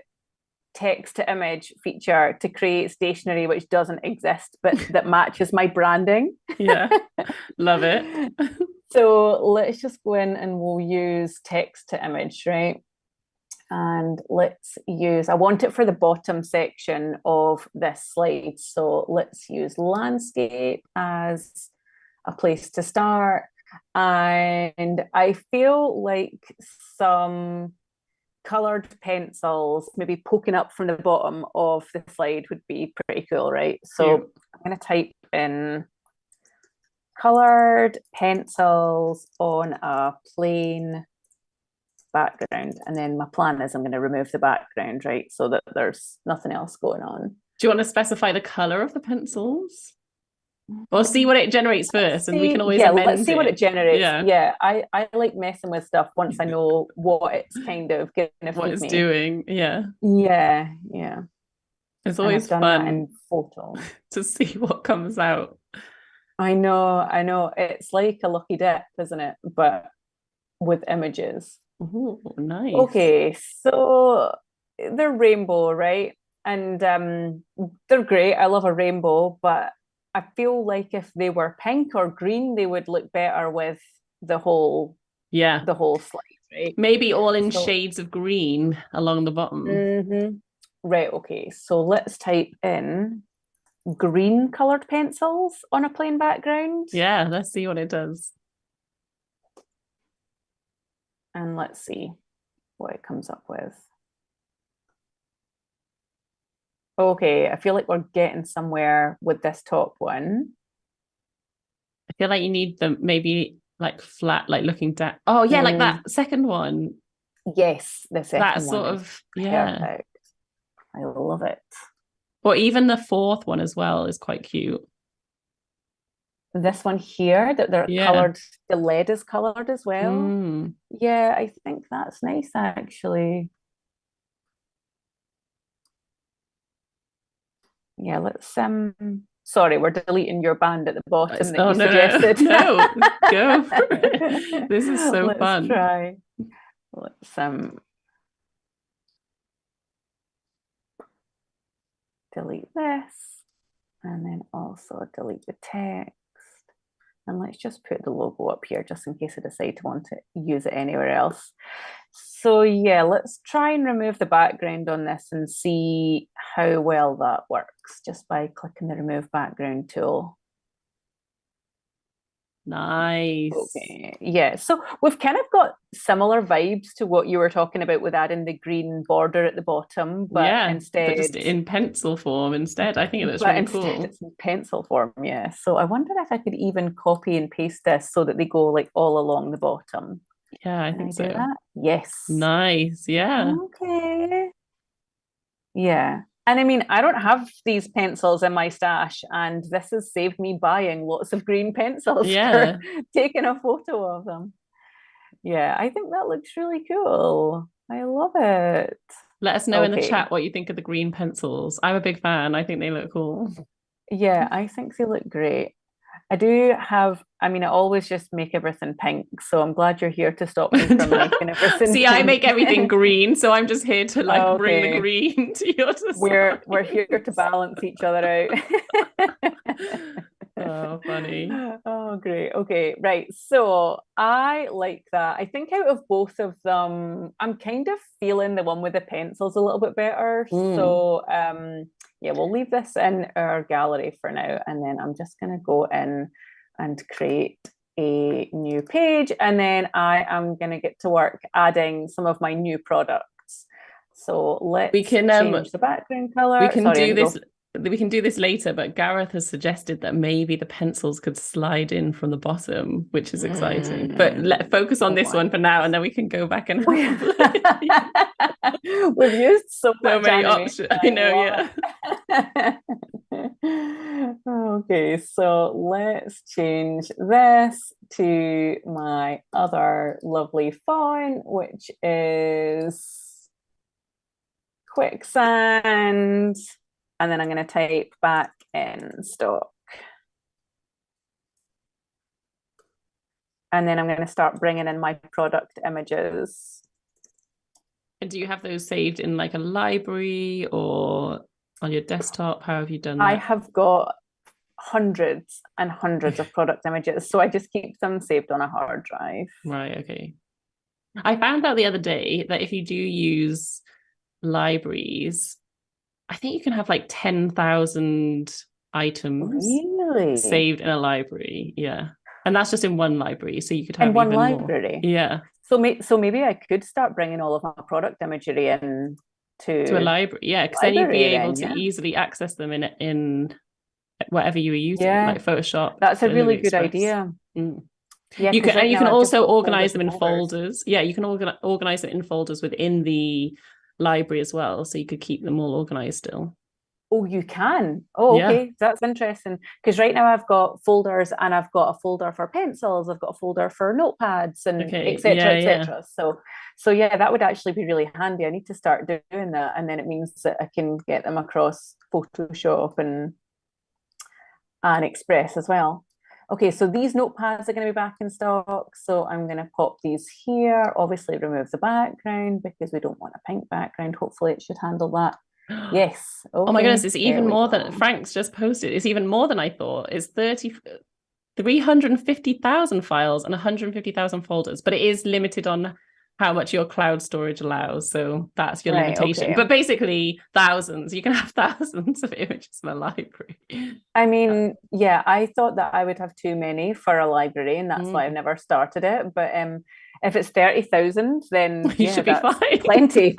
text to image feature to create stationery which doesn't exist but that matches my branding. Yeah. Love it. So let's just go in and we'll use text to image, right? And let's use, I want it for the bottom section of this slide. So let's use landscape as a place to start. And I feel like some colored pencils maybe poking up from the bottom of the slide would be pretty cool, right? So Cute. I'm going to type in colored pencils on a plain background. And then my plan is I'm going to remove the background, right? So that there's nothing else going on. Do you want to specify the color of the pencils? Or see what it generates first, and we can always Let's amend see what it. it generates. Yeah. Yeah, I like messing with stuff once I know what it's kind of going to What feed it's me. doing. Yeah. Yeah, yeah. It's And I've always done that fun in photo. to see what comes out. I know, I know. It's like a lucky dip, isn't it? But with images. Ooh, nice. Okay, so they're rainbow, right? And they're great. I love a rainbow, but I feel like if they were pink or green, they would look better with the whole Yeah. the whole slide, right? Maybe all in So, shades of green along the bottom. right, okay. So let's type in green colored pencils on a plain background. Yeah, let's see what it does. And let's see what it comes up with. Okay, I feel like we're getting somewhere with this top one. I feel like you need them maybe like flat, like looking down. Oh, yeah, like that second one. Yes, the That second one sort is of, yeah. perfect. I love it. Or even the fourth one as well is quite cute. This one here, that they're Yeah. colored, the lead is colored as well. Mm. Yeah, I think that's nice actually. Yeah, let's sorry, we're deleting your band at the bottom that Oh, you no, no, suggested. no, go for it. This is so Let's fun. try. Let's delete this and then also delete the text. And let's just put the logo up here just in case I decide to want to use it anywhere else. So yeah, let's try and remove the background on this and see how well that works just by clicking the remove background tool. Nice. Okay, yeah, so we've kind of got similar vibes to what you were talking about with adding the green border at the bottom, but Yeah, but instead, just in pencil form instead. I think it looks really cool. it's in pencil form, yeah. So I wonder if I could even copy and paste this so that they go like all along the bottom. Yeah, I Can think I do so. that? Yes. Nice. Yeah. Okay. Yeah. And I mean, I don't have these pencils in my stash, and this has saved me buying lots of green pencils Yeah. for taking a photo of them. Yeah, I think that looks really cool. I love it. Let us know in the Okay. chat what you think of the green pencils. I'm a big fan. I think they look cool. Yeah, I think they look great. I do have, I mean, I always just make everything pink. So I'm glad you're here to stop me from making everything See, pink. I make everything green, so I'm just here to like bring the Okay. green to your We're here to balance each other out. Oh, funny. Oh, great. Okay, right. So I like that. I think out of both of them, I'm kind of feeling the one with the pencils a little bit better. Mm. So yeah, we'll leave this in our gallery for now. And then I'm just gonna go in and create a new page. And then I am gonna get to work adding some of my new products. So We let's can change the background color. we can Sorry, I do didn't go. this we can do this later, but Gareth has suggested that maybe the pencils could slide in from the bottom, which is exciting. But focus on Oh this my one for now, and then we can go back and have We've a play. used so So much many animation. options. I know, love yeah. it. Okay, so let's change this to my other lovely font, which is quicksand. And then I'm going to type back in stock. And then I'm going to start bringing in my product images. And do you have those saved in like a library or on your desktop? How have you done that? I have got hundreds and hundreds of product images, so I just keep them saved on a hard drive. Right, okay. I found out the other day that if you do use libraries, I think you can have like 10,000 items Really? saved in a library. Yeah. And that's just in one library. So you could have In one even library? more. Yeah. So maybe I could start bringing all of my product imagery in To a to library. Yeah. Because then you'd be able to yeah. easily access them in whatever you were using, Yeah. like Photoshop. That's a really Adobe good Express. idea. Mm. Yeah, You can, right and you now can I've just also got organize them in folders. Yeah, you can organize them in folders within the library as well, so you could keep them all organized still. Oh, you can. Oh, Yeah. okay. That's interesting. Because right now I've got folders and I've got a folder for pencils, I've got a folder for notepads and Okay. etc. Yeah, yeah. etc. So yeah, that would actually be really handy. I need to start doing that. And then it means that I can get them across Photoshop and Express as well. Okay, so these notepads are going to be back in stock. So I'm going to pop these here. Obviously remove the background because we don't want a pink background. Hopefully it should handle that. Yes. Okay. Oh my goodness, it's there even we more go. than Frank's just posted. It's even more than I thought. It's 350,000 files and 150,000 folders, but it is limited on how much your cloud storage allows. So that's your Right, limitation. okay. But basically, thousands. You can have thousands of images in a library. I mean, yeah, I thought that I would have too many for a library, and that's why I've Mm. never started it. But if it's 30,000, then You yeah, should be that's fine. plenty.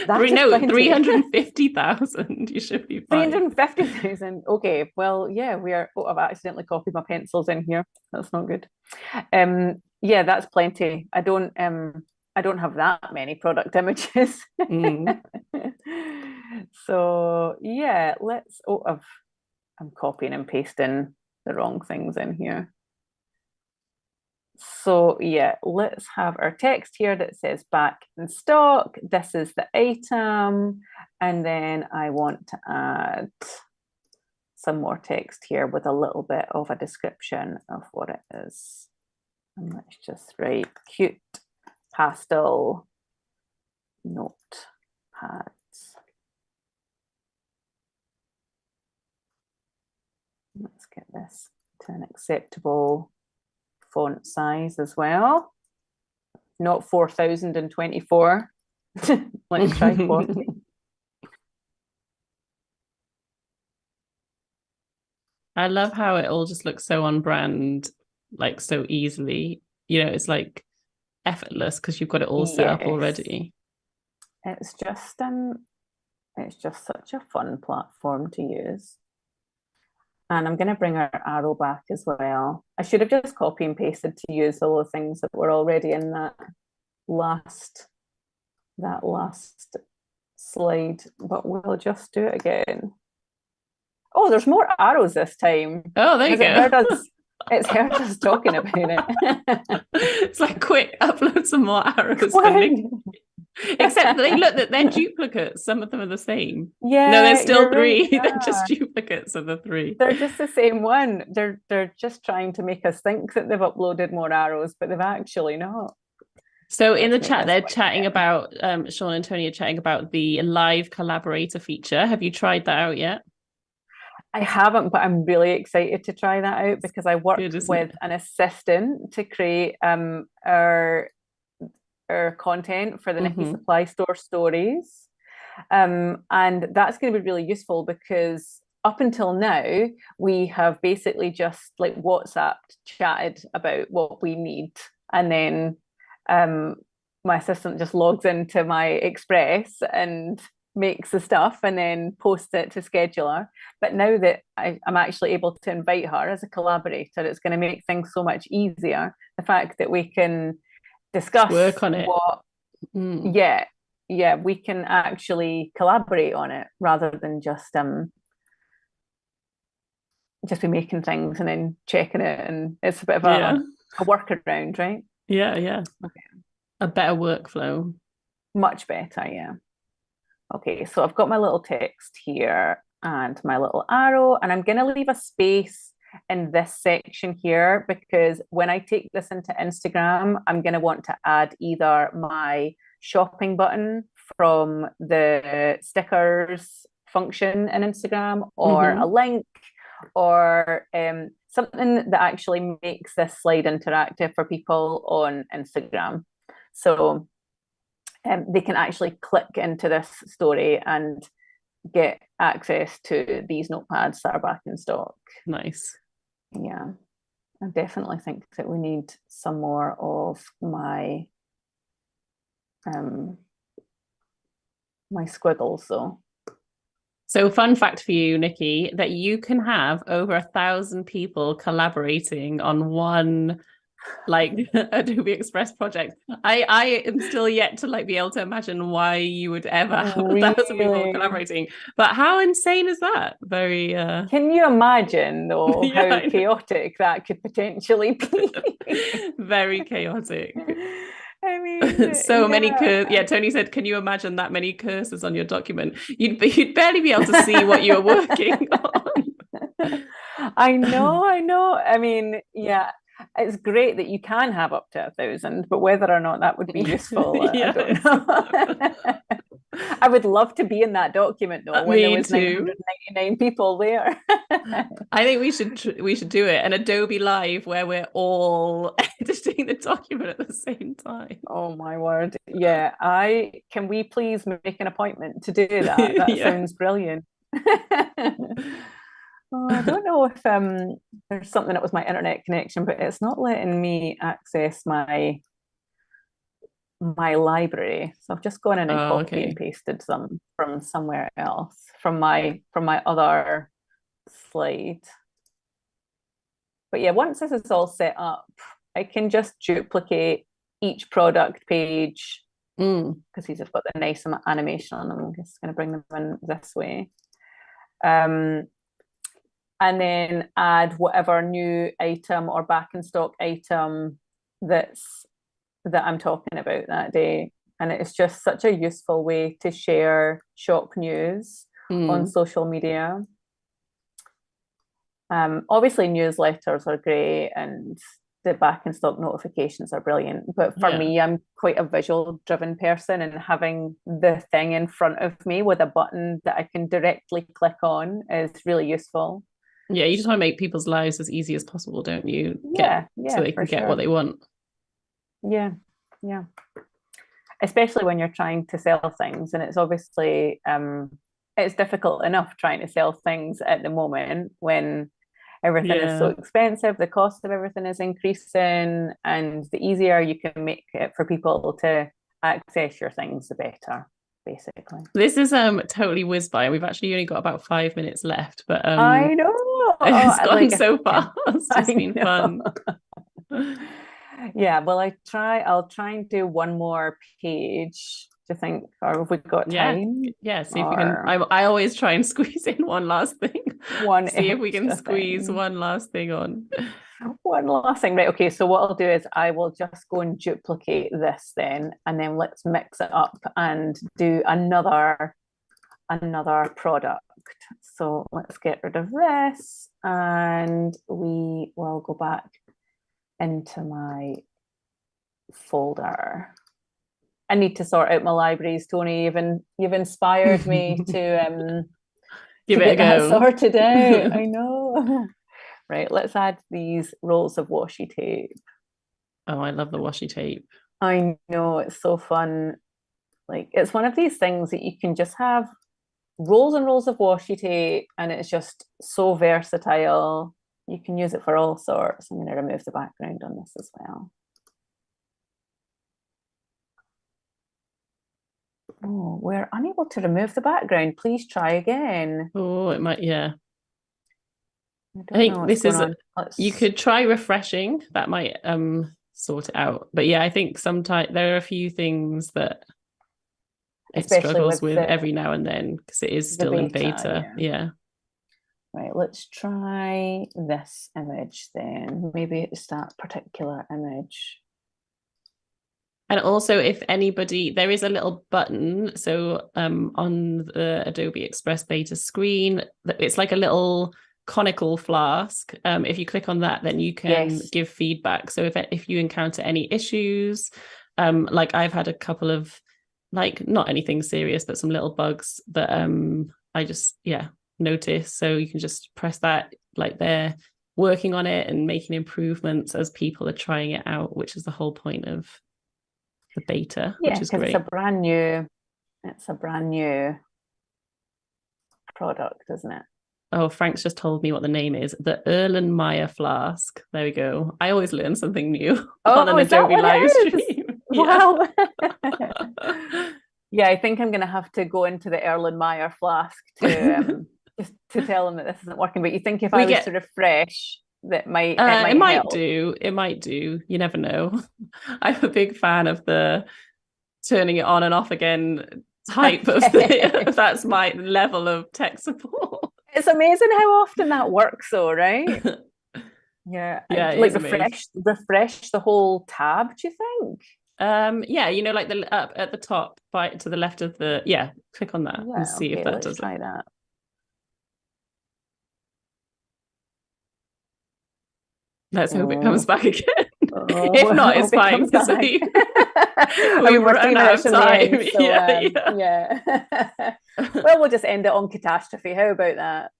That is No, plenty. 350,000. You should be fine. 350,000. Okay, well, yeah, we are. Oh, I've accidentally copied my pencils in here. That's not good. Yeah, that's plenty. I don't have that many product images. Mm. So yeah, let's. Oh, I'm copying and pasting the wrong things in here. So yeah, let's have our text here that says back in stock. This is the item. And then I want to add some more text here with a little bit of a description of what it is. And let's just write cute pastel notepads. Let's get this to an acceptable font size as well. Not 4024. Let's try 40. I love how it all just looks so on brand, like so easily. You know, it's like effortless because you've got it all set up already. It's just such a fun platform to use. And I'm going to bring our arrow back as well. I should have just copy and pasted to use all the things that were already in that last slide, but we'll just do it again. Oh, there's more arrows this time. Oh, there you go. It's heard us talking about it. It's like, quick, upload some more arrows for Nikki. Except they look that they're duplicates. Some of them are the same. No, Yeah, there's still you're right. three. They're just Yeah. duplicates of the three. They're just the same one. They're just trying to make us think that they've uploaded more arrows, but they've actually not. So in the Let's make chat, this they're one chatting again. about Sean and Tony are chatting about the live collaborator feature. Have you tried that out yet? I haven't, but I'm really excited to try that out because I Good, worked isn't with it? an assistant to create our content for the Nikki Mm-hmm. Supply Store stories. And that's going to be really useful because up until now, we have basically just like WhatsApped, chatted about what we need. And then my assistant just logs into my Express and makes the stuff and then posts it to scheduler. But now that I'm actually able to invite her as a collaborator, it's going to make things so much easier. The fact that we can discuss Work on it. what, yeah, yeah, we can actually collaborate on it rather than just be making things and then checking it, and it's a bit of Yeah. a workaround, right? Yeah, yeah. Okay. A better workflow. Much better, yeah. Okay, so I've got my little text here and my little arrow, and I'm going to leave a space in this section here because when I take this into Instagram, I'm going to want to add either my shopping button from the stickers function in Instagram or a link or something that actually makes this slide interactive for people on Instagram. So they can actually click into this story and get access to these notepads that are back in stock. Nice. Yeah, I definitely think that we need some more of my my squiggles though. So fun fact for you, Nikki, that you can have over 1,000 people collaborating on one like Adobe Express project. I am still yet to like be able to imagine why you would ever have 1,000 people Really? collaborating. But how insane is that? Very Can you imagine though yeah, how chaotic that could potentially be? very chaotic. I mean, So many yeah. yeah, Tony said, can you imagine that many cursors on your document? You'd barely be able to see what you were working on. I know. I mean, yeah, it's great that you can have up to 1,000, but whether or not that would be useful, I Yes. don't know. I would love to be in that document though, when there Me was too. 999 people there. I think we should do it an Adobe Live where we're all editing the document at the same time. Oh my word. Yeah, can we please make an appointment to do that? That Yeah. sounds brilliant. Oh, I don't know if there's something that was my internet connection, but it's not letting me access my library. So I've just gone in and Oh, copy and okay. pasted some from somewhere else from my other slide. But yeah, once this is all set up, I can just duplicate each product page because these have got the nice animation on them. I'm just going to bring them in this way. And then add whatever new item or back in stock item that I'm talking about that day. And it's just such a useful way to share shop news on social media. Obviously, newsletters are great and the back in stock notifications are brilliant. But for me, I'm quite a visual driven person, and having the thing in front of me with a button that I can directly click on is really useful. Yeah, you just want to make people's lives as easy as possible, don't you? Yeah, so they can get what they want. Yeah, yeah. Especially when you're trying to sell things, and it's obviously it's difficult enough trying to sell things at the moment when everything is so expensive, the cost of everything is increasing, and the easier you can make it for people to access your things, the better, basically. This is totally whizzed by. We've actually only got about 5 minutes left, but I know it's gone so fast. It's been fun. Yeah, well, I'll try and do one more page. Do you think, or have we got time? Yeah, see if we can. I always try and squeeze in one last thing. One see if we can extra squeeze thing. one last thing on. one last thing. Right, okay, so what I'll do is I will just go and duplicate this then, and then let's mix it up and do another product. So let's get rid of this, and we will go back into my folder. I need to sort out my libraries, Tony. You've inspired me to give it a go. Sorted out. I know. Right, let's add these rolls of washi tape. Oh, I love the washi tape. I know, it's so fun. Like, it's one of these things that you can just have rolls and rolls of washi tape, and it's just so versatile. You can use it for all sorts. I'm going to remove the background on this as well. Oh, we're unable to remove the background. Please try again. Oh, it might, yeah. I think this is you could try refreshing. That might sort it out. But yeah, I think sometimes there are a few things that it struggles with every now and then because it is still in beta. Yeah. Right, let's try this image then. Maybe it's that particular image. And also, if anybody, there is a little button. So on the Adobe Express beta screen, it's like a little conical flask. If you click on that, then you can give feedback. So if you encounter any issues, like I've had a couple of, like, not anything serious, but some little bugs that I just notice. So you can just press that, like they're working on it and making improvements as people are trying it out, which is the whole point of the beta, which is great. It's a brand new product, isn't it? Oh, Frank's just told me what the name is. The Erlenmeyer flask. There we go. I always learn something new on an Adobe live stream. Wow. Yeah, I think I'm going to have to go into the Erlenmeyer flask to just to tell them that this isn't working. But you think if I was to refresh, that it might help. It might do. You never know. I'm a big fan of the turning it on and off again type of thing. That's my level of tech support. It's amazing how often that works though, right? Yeah. Like refresh the whole tab, do you think? Like the up at the top to the left of the click on that and see if that does it. Try that. Let's hope it comes back again. If not, it's fine because we've run out of time. Well, we'll just end it on catastrophe. How about that?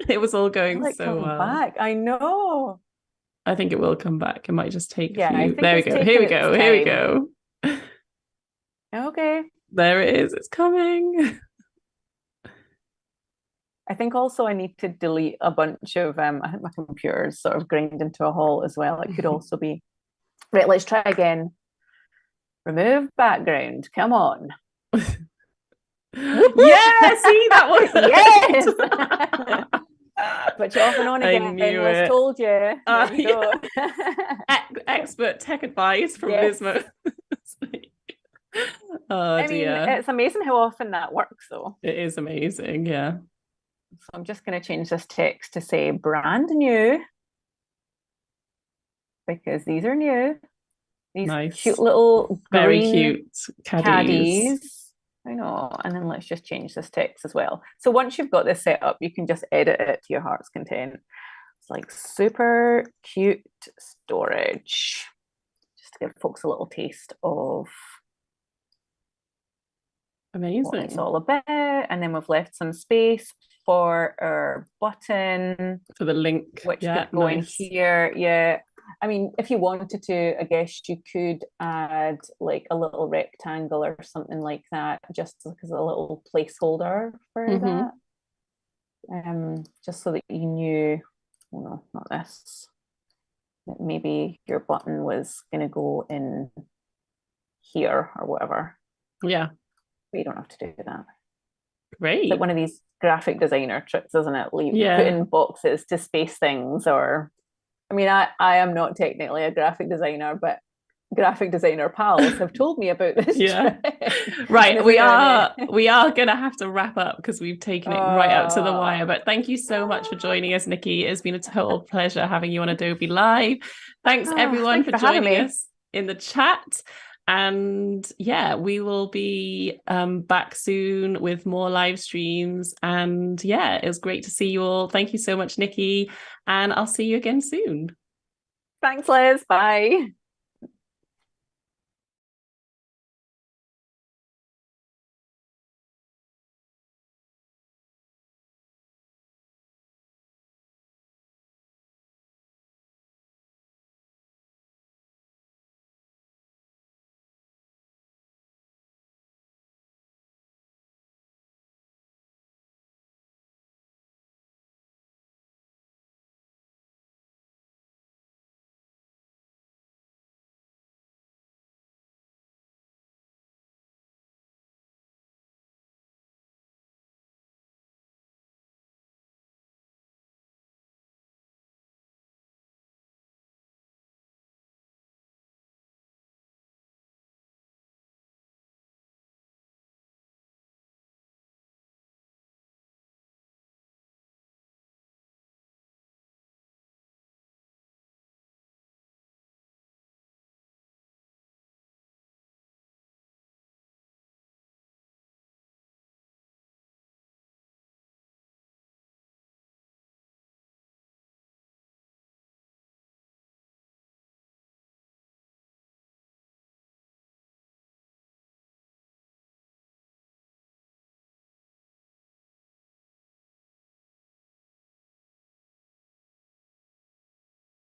It was all going so well. Back. I know. I think it will come back. It might just take a few. There we go. Here we go. Okay. There it is. It's coming. I think also I need to delete a bunch of, I think my computer's sort of grind into a halt as well. It could also be, right, let's try again. Remove background. Come on. Yeah, see, that was, Put you off and on again. I knew it. Told you. Expert tech advice from Gizmo. I mean, it's amazing how often that works though. It is amazing, yeah. So I'm just going to change this text to say brand new, because these are new. These nice. Cute little very cute caddies. I know. And then let's just change this text as well. So once you've got this set up, you can just edit it to your heart's content. It's like super cute storage. Just to give folks a little taste of amazing what it's all about. And then we've left some space for our button, for the link, which could go in here. Yeah, I mean, if you wanted to, I guess you could add like a little rectangle or something like that, just as a little placeholder for that. Just so that you knew, no, not this, that maybe your button was going to go in here or whatever. Yeah, but you don't have to do that. Great. It's like one of these graphic designer tricks, isn't it? Put in boxes to space things. Or I mean, I am not technically a graphic designer, but graphic designer pals have told me about this Yeah. trick. Right. We are gonna have to wrap up because we've taken it right up to the wire. Oh. But thank you so much for joining us, Nikki. It's been a total pleasure having you on Adobe Live. Thanks everyone Thanks for for having joining me. us in the chat. And yeah, we will be back soon with more live streams. And yeah, it was great to see you all. Thank you so much, Nikki. And I'll see you again soon. Thanks, Liz. Bye.